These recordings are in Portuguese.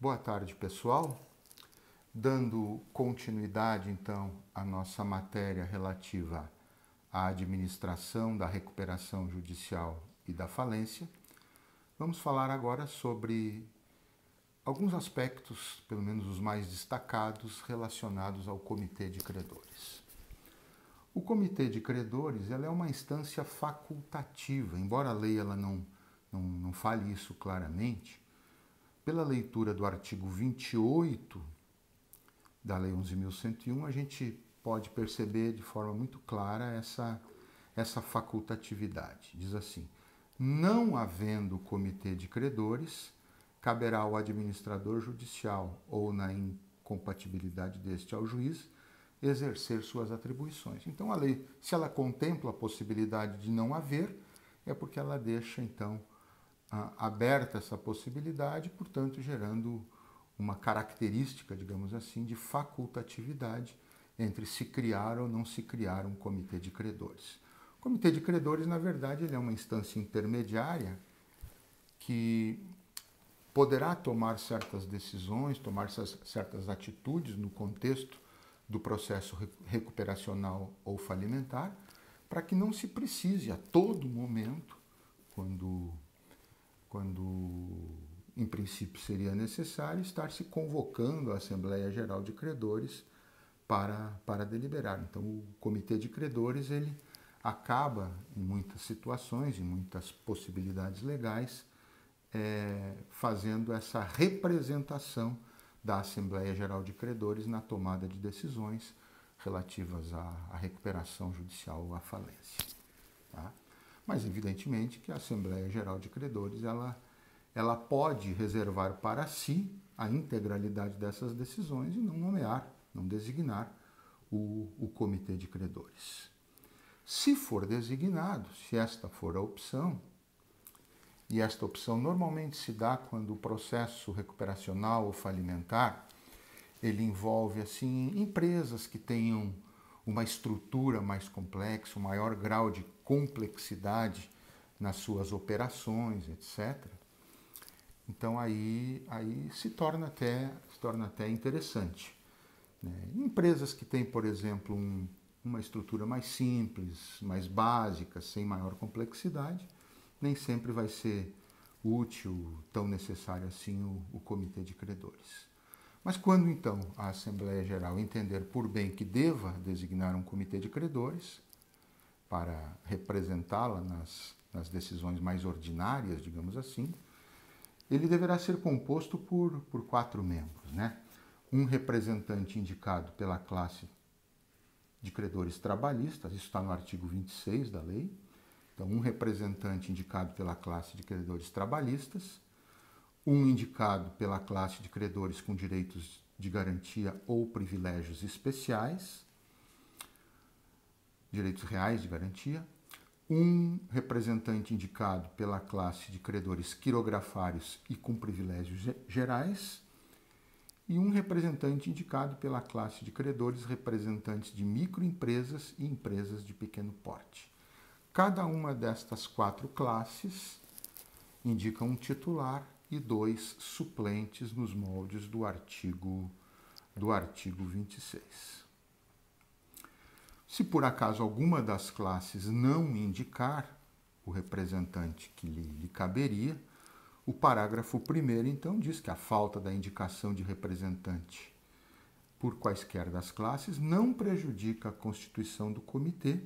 Boa tarde, pessoal. Dando continuidade, então, à nossa matéria relativa à administração da recuperação judicial e da falência, vamos falar agora sobre alguns aspectos, pelo menos os mais destacados, relacionados ao Comitê de Credores. O Comitê de Credores ela é uma instância facultativa, embora a lei ela não fale isso claramente. Pela leitura do artigo 28 da Lei 11.101, a gente pode perceber de forma muito clara essa facultatividade. Diz assim: não havendo comitê de credores, caberá ao administrador judicial ou, na incompatibilidade deste, ao juiz, exercer suas atribuições. Então, a lei, se ela contempla a possibilidade de não haver, é porque ela deixa, então, aberta essa possibilidade, portanto, gerando uma característica, digamos assim, de facultatividade entre se criar ou não se criar um comitê de credores. O comitê de credores, na verdade, ele é uma instância intermediária que poderá tomar certas decisões, tomar certas atitudes no contexto do processo recuperacional ou falimentar, para que não se precise a todo momento, quando em princípio seria necessário, estar se convocando a Assembleia Geral de Credores para deliberar. Então, o Comitê de Credores ele acaba, em muitas situações, em muitas possibilidades legais, fazendo essa representação da Assembleia Geral de Credores na tomada de decisões relativas à recuperação judicial ou à falência. Tá? Mas, evidentemente, que a Assembleia Geral de Credores ela pode reservar para si a integralidade dessas decisões e não nomear, não designar o Comitê de Credores. Se for designado, se esta for a opção, e esta opção normalmente se dá quando o processo recuperacional ou falimentar ele envolve assim empresas que tenham uma estrutura mais complexa, um maior grau de complexidade nas suas operações, etc. Então aí se torna até interessante. Né? Empresas que têm, por exemplo, uma estrutura mais simples, mais básica, sem maior complexidade, nem sempre vai ser útil, tão necessário assim, o Comitê de Credores. Mas quando, então, a Assembleia Geral entender por bem que deva designar um Comitê de Credores para representá-la nas decisões mais ordinárias, digamos assim, ele deverá ser composto por 4 membros, né? Um representante indicado pela classe de credores trabalhistas, isso está no artigo 26 da lei. Então, um representante indicado pela classe de credores trabalhistas, um indicado pela classe de credores com direitos de garantia ou privilégios especiais, direitos reais de garantia, um representante indicado pela classe de credores quirografários e com privilégios gerais, e um representante indicado pela classe de credores representantes de microempresas e empresas de pequeno porte. Cada uma destas 4 classes indica um titular e 2 suplentes nos moldes do artigo 26. Se por acaso alguma das classes não indicar o representante que lhe caberia, o parágrafo 1º, então, diz que a falta da indicação de representante por quaisquer das classes não prejudica a constituição do comitê,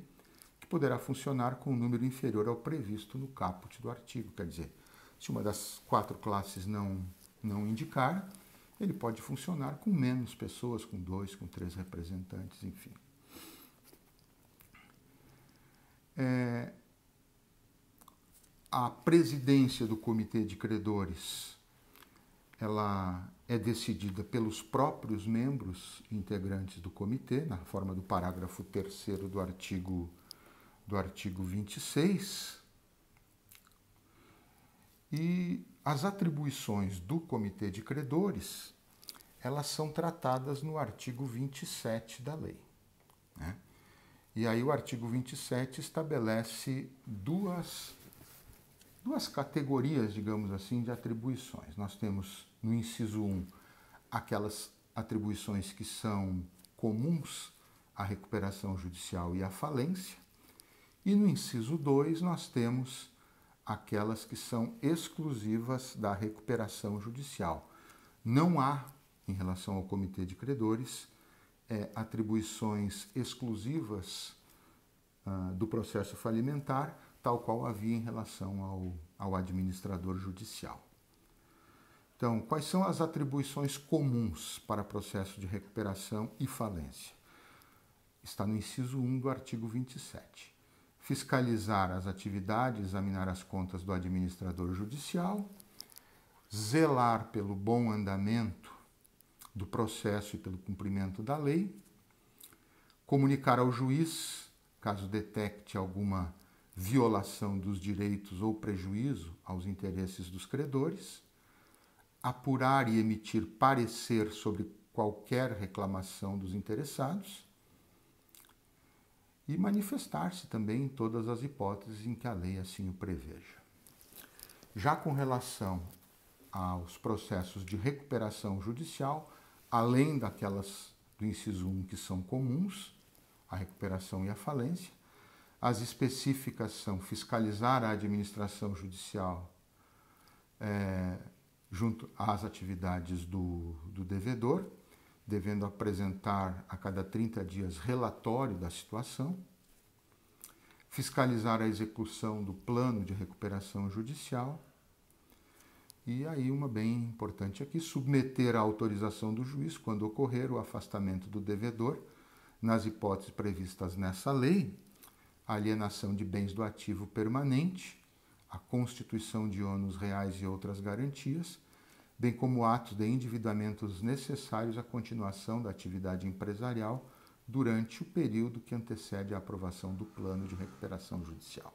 que poderá funcionar com um número inferior ao previsto no caput do artigo. Quer dizer, se uma das 4 classes não indicar, ele pode funcionar com menos pessoas, com 2, com 3 representantes, enfim. A presidência do Comitê de Credores ela é decidida pelos próprios membros integrantes do comitê, na forma do parágrafo 3º do artigo 26. E as atribuições do Comitê de Credores elas são tratadas no artigo 27 da lei. Né? E aí o artigo 27 estabelece duas duas categorias, digamos assim, de atribuições. Nós temos no inciso 1 aquelas atribuições que são comuns à recuperação judicial e à falência, e no inciso 2 nós temos aquelas que são exclusivas da recuperação judicial. Não há, em relação ao Comitê de Credores, atribuições exclusivas do processo falimentar, tal qual havia em relação ao administrador judicial. Então, quais são as atribuições comuns para processo de recuperação e falência? Está no inciso 1 do artigo 27. Fiscalizar as atividades, examinar as contas do administrador judicial, zelar pelo bom andamento do processo e pelo cumprimento da lei, comunicar ao juiz, caso detecte alguma violação dos direitos ou prejuízo aos interesses dos credores, apurar e emitir parecer sobre qualquer reclamação dos interessados e manifestar-se também em todas as hipóteses em que a lei assim o preveja. Já com relação aos processos de recuperação judicial, além daquelas do inciso 1 que são comuns, a recuperação e a falência, as específicas são fiscalizar a administração judicial junto às atividades do devedor, devendo apresentar a cada 30 dias relatório da situação, fiscalizar a execução do plano de recuperação judicial e aí uma bem importante aqui, submeter à autorização do juiz, quando ocorrer o afastamento do devedor, nas hipóteses previstas nessa lei, a alienação de bens do ativo permanente, a constituição de ônus reais e outras garantias, bem como atos de endividamentos necessários à continuação da atividade empresarial durante o período que antecede a aprovação do plano de recuperação judicial.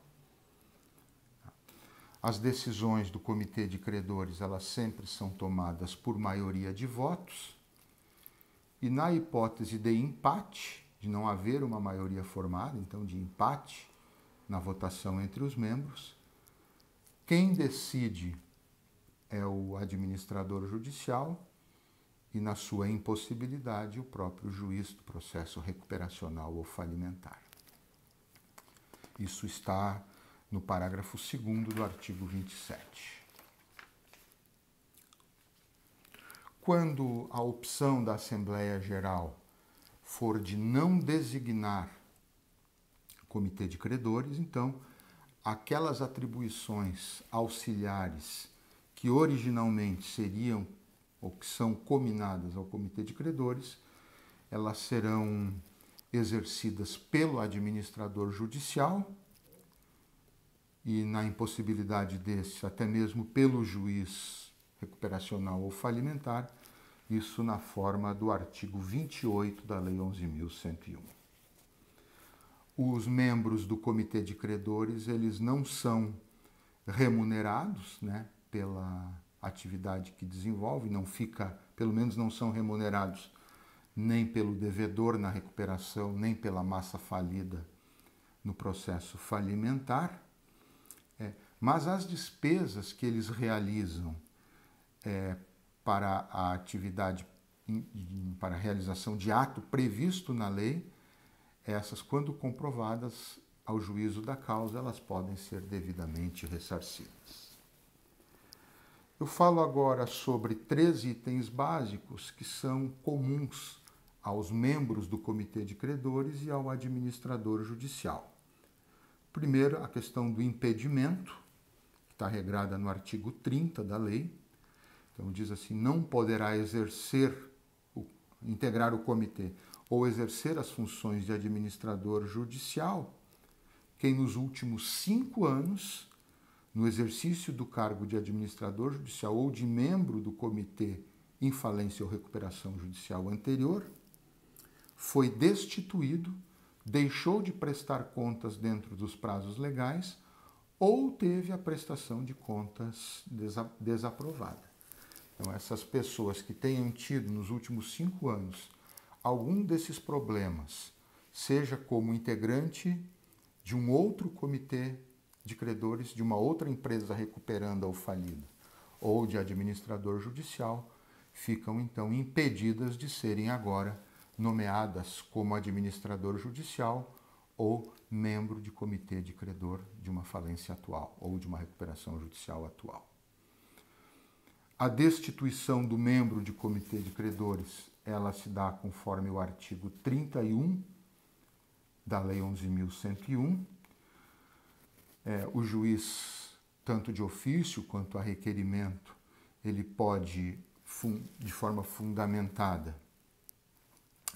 As decisões do Comitê de Credores, elas sempre são tomadas por maioria de votos, e na hipótese de empate, de não haver uma maioria formada, então de empate na votação entre os membros, quem decide é o administrador judicial e, na sua impossibilidade, o próprio juiz do processo recuperacional ou falimentar. Isso está no parágrafo 2º do artigo 27. Quando a opção da Assembleia Geral for de não designar Comitê de Credores, então aquelas atribuições auxiliares que originalmente seriam ou que são cominadas ao Comitê de Credores, elas serão exercidas pelo administrador judicial e, na impossibilidade desse, até mesmo pelo juiz recuperacional ou falimentar, isso na forma do artigo 28 da Lei 11.101. Os membros do Comitê de Credores, eles não são remunerados, pela atividade que desenvolve, pelo menos não são remunerados nem pelo devedor na recuperação, nem pela massa falida no processo falimentar, mas as despesas que eles realizam para a atividade, para a realização de ato previsto na lei, essas, quando comprovadas ao juízo da causa, elas podem ser devidamente ressarcidas. Eu falo agora sobre 3 itens básicos que são comuns aos membros do Comitê de Credores e ao administrador judicial. Primeiro, a questão do impedimento, que está regrada no artigo 30 da lei. Então, diz assim, não poderá integrar o comitê ou exercer as funções de administrador judicial quem nos últimos 5 anos, no exercício do cargo de administrador judicial ou de membro do comitê em falência ou recuperação judicial anterior, foi destituído, deixou de prestar contas dentro dos prazos legais ou teve a prestação de contas desaprovada. Então, essas pessoas que tenham tido nos últimos 5 anos algum desses problemas, seja como integrante de um outro comitê de credores de uma outra empresa recuperanda ou falida, ou de administrador judicial, ficam então impedidas de serem agora nomeadas como administrador judicial ou membro de comitê de credor de uma falência atual ou de uma recuperação judicial atual. A destituição do membro de comitê de credores, ela se dá conforme o artigo 31 da Lei 11.101. O juiz, tanto de ofício quanto a requerimento, ele pode, de forma fundamentada,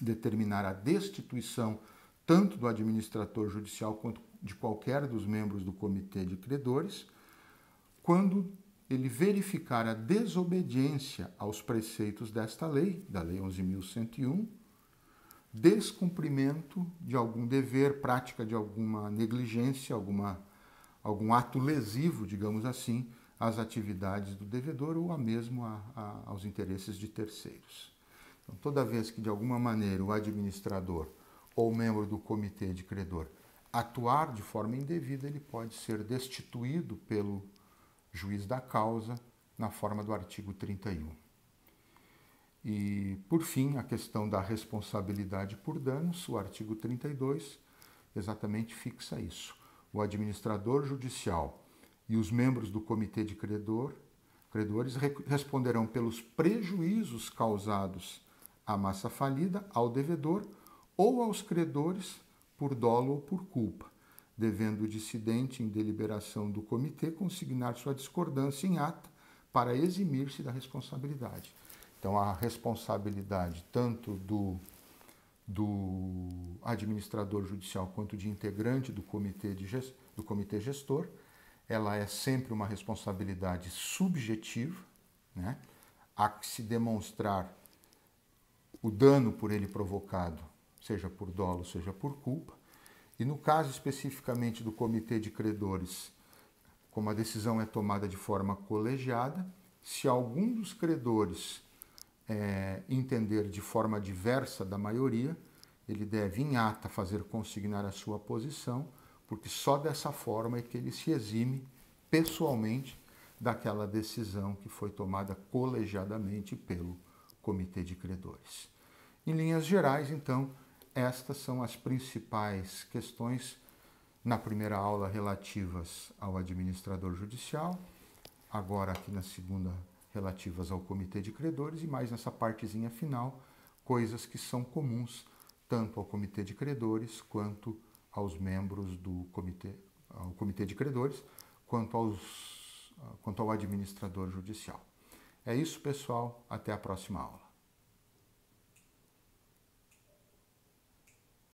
determinar a destituição tanto do administrador judicial quanto de qualquer dos membros do comitê de credores, quando ele verificar a desobediência aos preceitos desta lei, da Lei 11.101, descumprimento de algum dever, prática de alguma negligência, algum ato lesivo, digamos assim, às atividades do devedor ou mesmo aos interesses de terceiros. Então, toda vez que, de alguma maneira, o administrador ou membro do comitê de credor atuar de forma indevida, ele pode ser destituído pelo juiz da causa na forma do artigo 31. E, por fim, a questão da responsabilidade por danos, o artigo 32 exatamente fixa isso. O administrador judicial e os membros do comitê de credores responderão pelos prejuízos causados à massa falida, ao devedor ou aos credores por dolo ou por culpa, devendo o dissidente, em deliberação do comitê, consignar sua discordância em ata para eximir-se da responsabilidade. Então, a responsabilidade tanto do administrador judicial quanto de integrante do comitê gestor, ela é sempre uma responsabilidade subjetiva, né? Há que se demonstrar o dano por ele provocado, seja por dolo, seja por culpa. E no caso especificamente do comitê de credores, como a decisão é tomada de forma colegiada, se algum dos credores entender de forma diversa da maioria, ele deve em ata fazer consignar a sua posição, porque só dessa forma é que ele se exime pessoalmente daquela decisão que foi tomada colegiadamente pelo comitê de credores. Em linhas gerais, então, estas são as principais questões na primeira aula relativas ao administrador judicial, agora aqui na segunda relativas ao comitê de credores e mais nessa partezinha final, coisas que são comuns tanto ao comitê de credores quanto aos membros do comitê de credores, quanto ao administrador judicial. É isso, pessoal. Até a próxima aula.